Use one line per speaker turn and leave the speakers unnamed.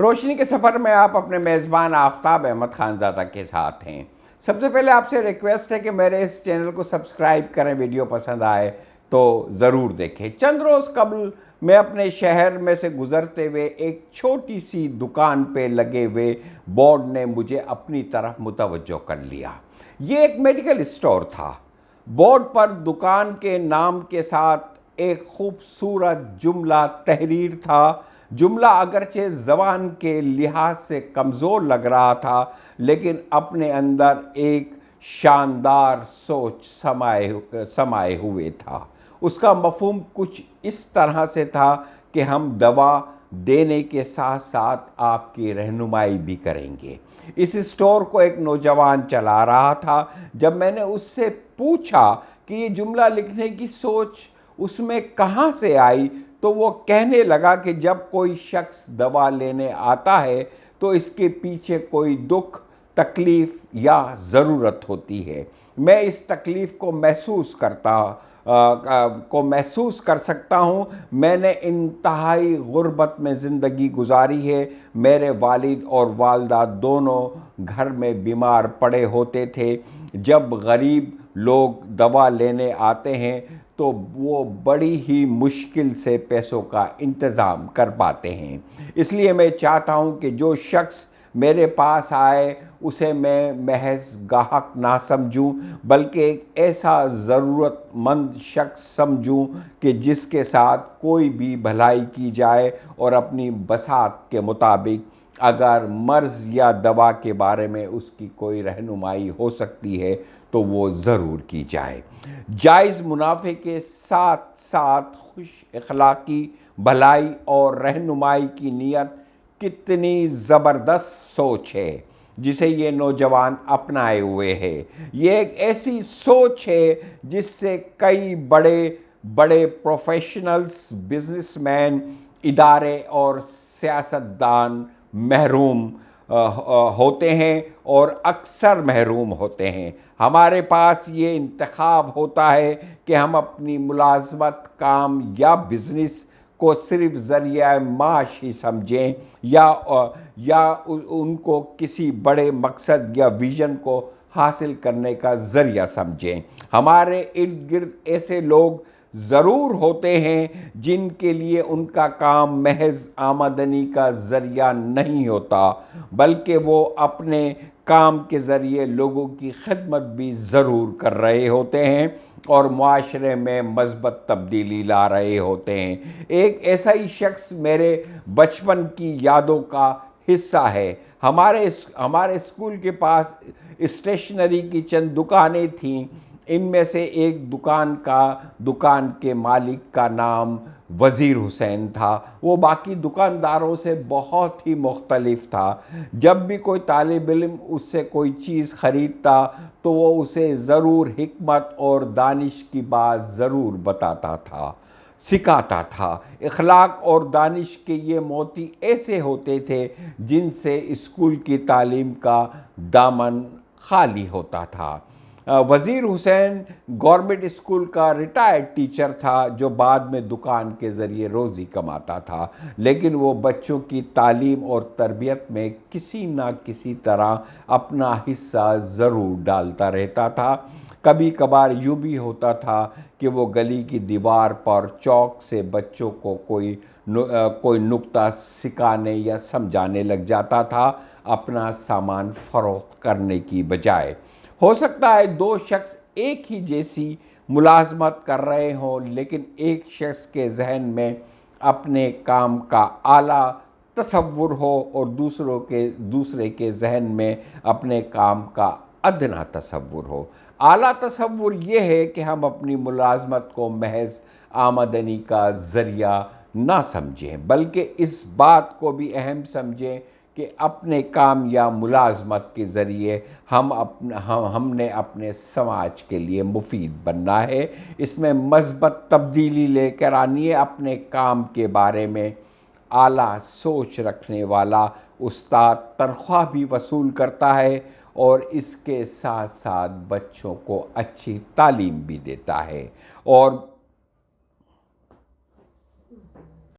روشنی کے سفر میں آپ اپنے میزبان آفتاب احمد خانزادہ کے ساتھ ہیں۔ سب سے پہلے آپ سے ریکویسٹ ہے کہ میرے اس چینل کو سبسکرائب کریں، ویڈیو پسند آئے تو ضرور دیکھیں۔ چند روز قبل میں اپنے شہر میں سے گزرتے ہوئے ایک چھوٹی سی دکان پہ لگے ہوئے بورڈ نے مجھے اپنی طرف متوجہ کر لیا۔ یہ ایک میڈیکل اسٹور تھا۔ بورڈ پر دکان کے نام کے ساتھ ایک خوبصورت جملہ تحریر تھا۔ جملہ اگرچہ زبان کے لحاظ سے کمزور لگ رہا تھا، لیکن اپنے اندر ایک شاندار سوچ سمائے ہوئے تھا۔ اس کا مفہوم کچھ اس طرح سے تھا کہ ہم دوا دینے کے ساتھ ساتھ آپ کی رہنمائی بھی کریں گے۔ اس اسٹور کو ایک نوجوان چلا رہا تھا۔ جب میں نے اس سے پوچھا کہ یہ جملہ لکھنے کی سوچ اس میں کہاں سے آئی، تو وہ کہنے لگا کہ جب کوئی شخص دوا لینے آتا ہے تو اس کے پیچھے کوئی دکھ، تکلیف یا ضرورت ہوتی ہے۔ میں اس تکلیف کو محسوس کر سکتا ہوں۔ میں نے انتہائی غربت میں زندگی گزاری ہے۔ میرے والد اور والدہ دونوں گھر میں بیمار پڑے ہوتے تھے۔ جب غریب لوگ دوا لینے آتے ہیں تو وہ بڑی ہی مشکل سے پیسوں کا انتظام کر پاتے ہیں۔ اس لیے میں چاہتا ہوں کہ جو شخص میرے پاس آئے اسے میں محض گاہک نہ سمجھوں، بلکہ ایک ایسا ضرورت مند شخص سمجھوں کہ جس کے ساتھ کوئی بھی بھلائی کی جائے، اور اپنی بساط کے مطابق اگر مرض یا دوا کے بارے میں اس کی کوئی رہنمائی ہو سکتی ہے تو وہ ضرور کی جائے۔ جائز منافع کے ساتھ ساتھ خوش اخلاقی، بھلائی اور رہنمائی کی نیت کتنی زبردست سوچ ہے جسے یہ نوجوان اپنائے ہوئے ہے۔ یہ ایک ایسی سوچ ہے جس سے کئی بڑے بڑے پروفیشنلز، بزنس مین، ادارے اور سیاستدان محروم ہوتے ہیں اور اکثر محروم ہوتے ہیں۔ ہمارے پاس یہ انتخاب ہوتا ہے کہ ہم اپنی ملازمت، کام یا بزنس کو صرف ذریعہ معاش ہی سمجھیں یا ان کو کسی بڑے مقصد یا ویژن کو حاصل کرنے کا ذریعہ سمجھیں۔ ہمارے ارد گرد ایسے لوگ ضرور ہوتے ہیں جن کے لیے ان کا کام محض آمدنی کا ذریعہ نہیں ہوتا، بلکہ وہ اپنے کام کے ذریعے لوگوں کی خدمت بھی ضرور کر رہے ہوتے ہیں اور معاشرے میں مثبت تبدیلی لا رہے ہوتے ہیں۔ ایک ایسا ہی شخص میرے بچپن کی یادوں کا حصہ ہے۔ ہمارے اسکول کے پاس اسٹیشنری کی چند دکانیں تھیں۔ ان میں سے ایک دکان کے مالک کا نام وزیر حسین تھا۔ وہ باقی دکانداروں سے بہت ہی مختلف تھا۔ جب بھی کوئی طالب علم اس سے کوئی چیز خریدتا تو وہ اسے ضرور حکمت اور دانش کی بات ضرور بتاتا تھا، سکھاتا تھا۔ اخلاق اور دانش کے یہ موتی ایسے ہوتے تھے جن سے اسکول کی تعلیم کا دامن خالی ہوتا تھا۔ وزیر حسین گورنمنٹ اسکول کا ریٹائرڈ ٹیچر تھا جو بعد میں دکان کے ذریعے روزی کماتا تھا، لیکن وہ بچوں کی تعلیم اور تربیت میں کسی نہ کسی طرح اپنا حصہ ضرور ڈالتا رہتا تھا۔ کبھی کبھار یوں بھی ہوتا تھا کہ وہ گلی کی دیوار پر چاک سے بچوں کو کوئی نکتہ سکھانے یا سمجھانے لگ جاتا تھا، اپنا سامان فروخت کرنے کی بجائے۔ ہو سکتا ہے دو شخص ایک ہی جیسی ملازمت کر رہے ہوں، لیکن ایک شخص کے ذہن میں اپنے کام کا اعلیٰ تصور ہو اور دوسرے کے ذہن میں اپنے کام کا ادنا تصور ہو۔ اعلیٰ تصور یہ ہے کہ ہم اپنی ملازمت کو محض آمدنی کا ذریعہ نہ سمجھیں، بلکہ اس بات کو بھی اہم سمجھیں کہ اپنے کام یا ملازمت کے ذریعے ہم نے اپنے سماج کے لیے مفید بننا ہے۔ اس میں مثبت تبدیلی لے کر آنی ہے۔ اپنے کام کے بارے میں اعلیٰ سوچ رکھنے والا استاد تنخواہ بھی وصول کرتا ہے اور اس کے ساتھ ساتھ بچوں کو اچھی تعلیم بھی دیتا ہے، اور